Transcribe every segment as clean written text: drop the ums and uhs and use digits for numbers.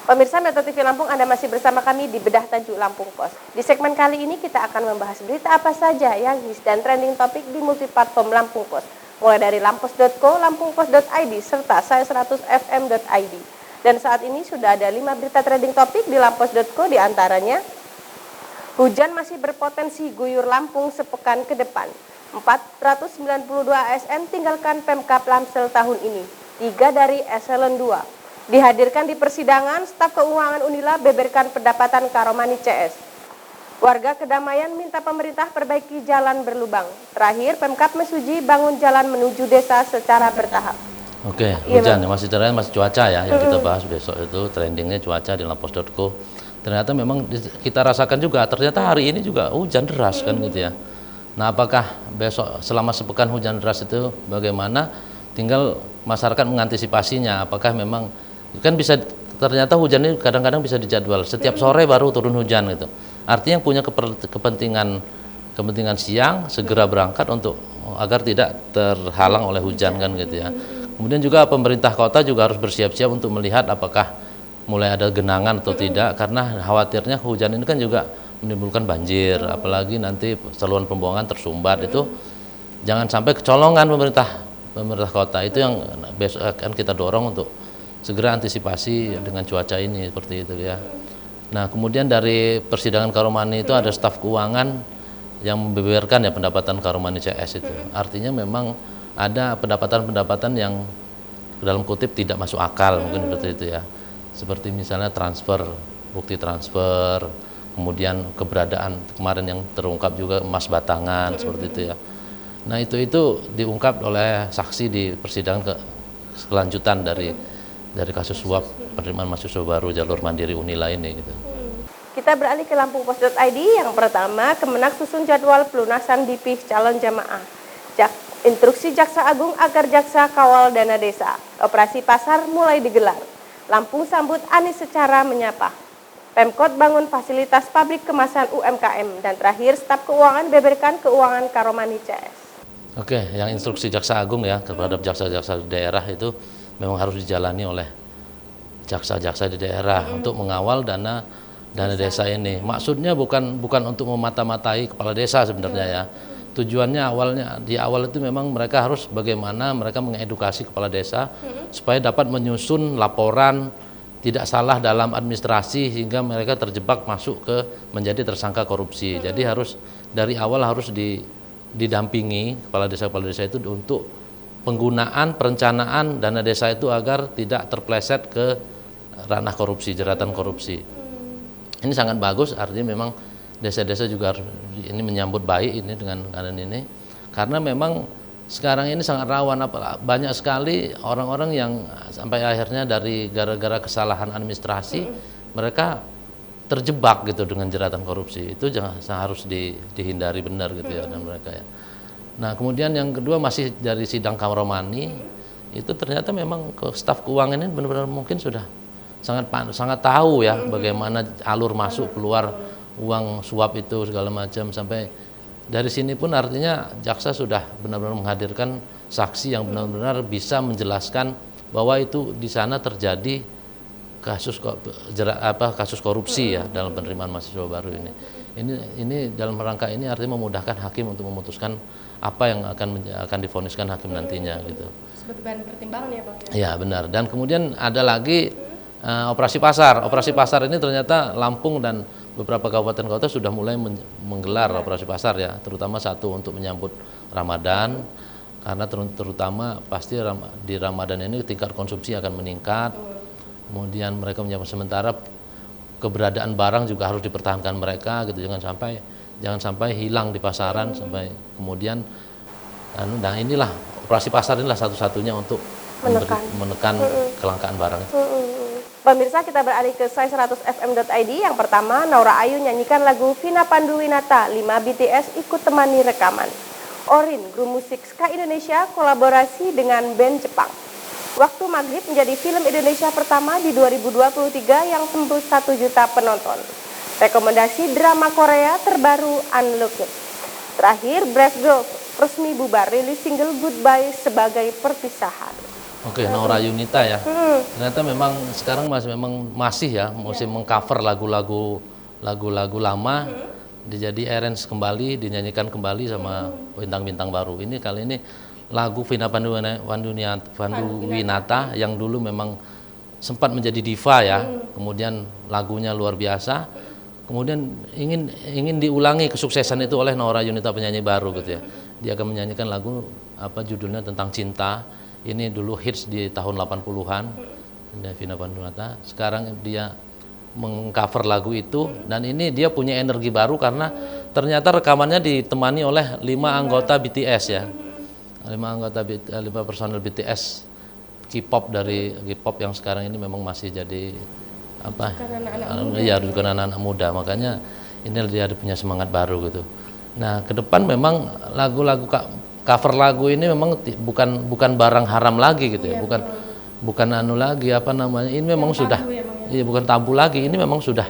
Pemirsa Metro TV Lampung, Anda masih bersama kami di Bedah Tajuk Lampung Pos. Di segmen kali ini kita akan membahas berita apa saja yang hits dan trending topik di multiplatform Lampung Pos. Mulai dari lampos.co, lampungpos.id, serta saya100fm.id. Dan saat ini sudah ada 5 berita trending topik di lampos.co, diantaranya hujan masih berpotensi guyur Lampung sepekan ke depan. 492 ASN tinggalkan Pemkab Lamsel tahun ini, 3 dari eselon 2. Dihadirkan di persidangan, staf keuangan Unila beberkan pendapatan Karomani CS. Warga Kedamaian minta pemerintah perbaiki jalan berlubang. Terakhir, Pemkab Mesuji bangun jalan menuju desa secara bertahap. Oke, hujan ya, masih cuaca ya yang kita bahas besok itu trendingnya cuaca di lampos.co. Ternyata memang kita rasakan juga, ternyata hari ini juga hujan deras kan gitu ya. Nah, apakah besok selama sepekan hujan deras itu bagaimana? Tinggal masyarakat mengantisipasinya, apakah memang kan bisa, ternyata hujan ini kadang-kadang bisa dijadwal setiap sore baru turun hujan gitu. Artinya yang punya kepentingan siang segera berangkat untuk agar tidak terhalang oleh hujan kan gitu ya. Kemudian juga pemerintah kota juga harus bersiap-siap untuk melihat apakah mulai ada genangan atau tidak, karena khawatirnya hujan ini kan juga menimbulkan banjir, apalagi nanti saluran pembuangan tersumbat. Itu jangan sampai kecolongan pemerintah kota. Itu yang besok akan kita dorong untuk segera antisipasi dengan cuaca ini seperti itu ya. Nah, kemudian dari persidangan Karomani itu ada staf keuangan yang membeberkan ya pendapatan Karomani CS itu. Artinya memang ada pendapatan-pendapatan yang dalam kutip tidak masuk akal, mungkin seperti itu ya. Seperti misalnya transfer, bukti transfer, kemudian keberadaan kemarin yang terungkap juga emas batangan seperti itu ya. Nah, itu diungkap oleh saksi di persidangan kelanjutan dari kasus suap penerimaan mahasiswa baru jalur mandiri Unila ini gitu. Kita beralih ke lampungpos.id. Yang pertama, Kemenak susun jadwal pelunasan DP calon jamaah. Instruksi Jaksa Agung agar jaksa kawal dana desa. Operasi pasar mulai digelar. Lampung sambut Anies secara menyapa. Pemkot bangun fasilitas pabrik kemasan UMKM. Dan terakhir, staf keuangan beberkan keuangan Karomani CS. Oke, yang instruksi Jaksa Agung ya terhadap jaksa-jaksa daerah itu memang harus dijalani oleh jaksa-jaksa di daerah untuk mengawal dana desa ini. Maksudnya bukan untuk memata-matai kepala desa sebenarnya ya. Tujuannya di awal itu memang mereka harus bagaimana mereka mengedukasi kepala desa supaya dapat menyusun laporan tidak salah dalam administrasi sehingga mereka terjebak masuk ke menjadi tersangka korupsi. Jadi harus dari awal harus didampingi kepala desa itu untuk penggunaan perencanaan dana desa itu agar tidak terpleset ke ranah korupsi, jeratan korupsi. Ini sangat bagus, artinya memang desa-desa juga harus ini menyambut baik ini dengan keadaan ini, karena memang sekarang ini sangat rawan, banyak sekali orang-orang yang sampai akhirnya dari gara-gara kesalahan administrasi mereka terjebak gitu dengan jeratan korupsi. Itu harus dihindari benar gitu ya dan mereka ya. Nah, kemudian yang kedua masih dari sidang Karomani itu ternyata memang staf keuangan ini benar-benar mungkin sudah sangat tahu ya bagaimana alur masuk keluar uang suap itu segala macam, sampai dari sini pun artinya jaksa sudah benar-benar menghadirkan saksi yang benar-benar bisa menjelaskan bahwa itu di sana terjadi kasus korupsi ya dalam penerimaan mahasiswa baru ini. Ini dalam rangka ini artinya memudahkan hakim untuk memutuskan apa yang akan divoniskan hakim nantinya gitu. Sebagai bahan pertimbangan ya, Bang? Ya, benar. Dan kemudian ada lagi operasi pasar. Operasi pasar ini ternyata Lampung dan beberapa kabupaten kota sudah mulai menggelar operasi pasar ya, terutama satu untuk menyambut Ramadan, karena terutama pasti di Ramadan ini tingkat konsumsi akan meningkat. Kemudian mereka menyambut sementara keberadaan barang juga harus dipertahankan mereka gitu, jangan sampai hilang di pasaran sampai kemudian. Nah, inilah operasi pasar inilah satu-satunya untuk menekan kelangkaan barang. Pemirsa, kita beralih ke saya100fm.id. Yang pertama, Naura Ayu nyanyikan lagu Vina Panduwinata, 5 BTS ikut temani rekaman. Orin, grup musik ska Indonesia, kolaborasi dengan band Jepang. Waktu Maghrib menjadi film Indonesia pertama di 2023 yang tembus 1 juta penonton. Rekomendasi drama Korea terbaru Unlocked. Terakhir, Brave Girls resmi bubar, rilis single Goodbye sebagai perpisahan. Oke, Nora Yunita ya. Ternyata memang sekarang masih ya masih mengcover lagu-lagu lama, dijadi arrange kembali, dinyanyikan kembali sama bintang-bintang baru. Ini kali ini lagu Vina Panduwinata yang dulu memang sempat menjadi diva ya. Kemudian lagunya luar biasa. Kemudian ingin diulangi kesuksesan itu oleh Nora Yunita, penyanyi baru gitu ya. Dia akan menyanyikan lagu judulnya tentang cinta. Ini dulu hits di tahun 80-an, Vina Panduwinata. Sekarang dia mengcover lagu itu, dan ini dia punya energi baru karena ternyata rekamannya ditemani oleh 5 anggota BTS ya. 5 personel BTS K-pop yang sekarang ini memang masih jadi rujukan anak-anak muda. Makanya ini dia punya semangat baru gitu. Nah, ke depan memang lagu-lagu cover lagu ini memang bukan barang haram lagi gitu ya, bukan lagi ini memang sudah bukan tabu lagi, ini memang sudah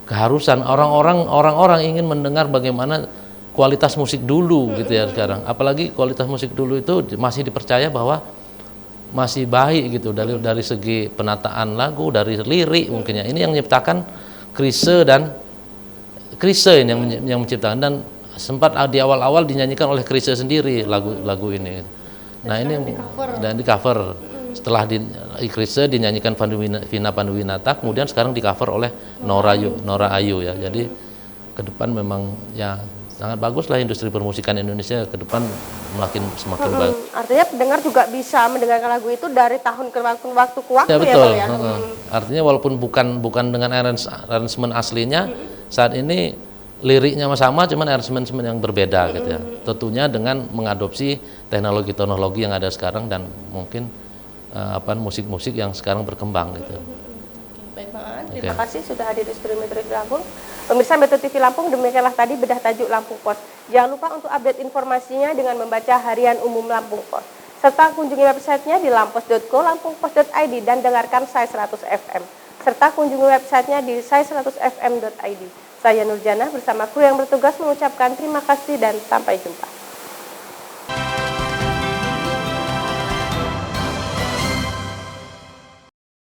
keharusan. Orang-orang ingin mendengar bagaimana kualitas musik dulu gitu ya sekarang, apalagi kualitas musik dulu itu masih dipercaya bahwa masih baik gitu dari segi penataan lagu, dari lirik mungkin ya. Ini yang menciptakan Chrisye ini yang menciptakan, dan sempat di awal-awal dinyanyikan oleh Chrisye sendiri lagu ini. Nah, ini dan di cover. Setelah Chrisye dinyanyikan Vina Panduwinata, kemudian sekarang di cover oleh Nora Ayu ya. Jadi ke depan memang ya sangat bagus lah industri permusikan Indonesia ke depan semakin baik. Artinya pendengar juga bisa mendengarkan lagu itu dari tahun ke waktu ke waktu ya, betul. ya, Bang ya. Artinya walaupun bukan dengan arrangement aslinya, saat ini liriknya sama, cuman arrangement yang berbeda gitu ya. Tentunya dengan mengadopsi teknologi yang ada sekarang dan mungkin musik-musik yang sekarang berkembang gitu. Baik, Bang Aan, terima kasih sudah hadir di studio Metro Lampung. Pemirsa Metro TV Lampung, demikianlah tadi bedah tajuk Lampung Pos. Jangan lupa untuk update informasinya dengan membaca Harian Umum Lampung Pos, serta kunjungi websitenya di lampos.co, lampungpos.id, dan dengarkan Sai 100 FM, serta kunjungi websitenya di sai100fm.id. Saya Nurjana bersama kru yang bertugas mengucapkan terima kasih dan sampai jumpa.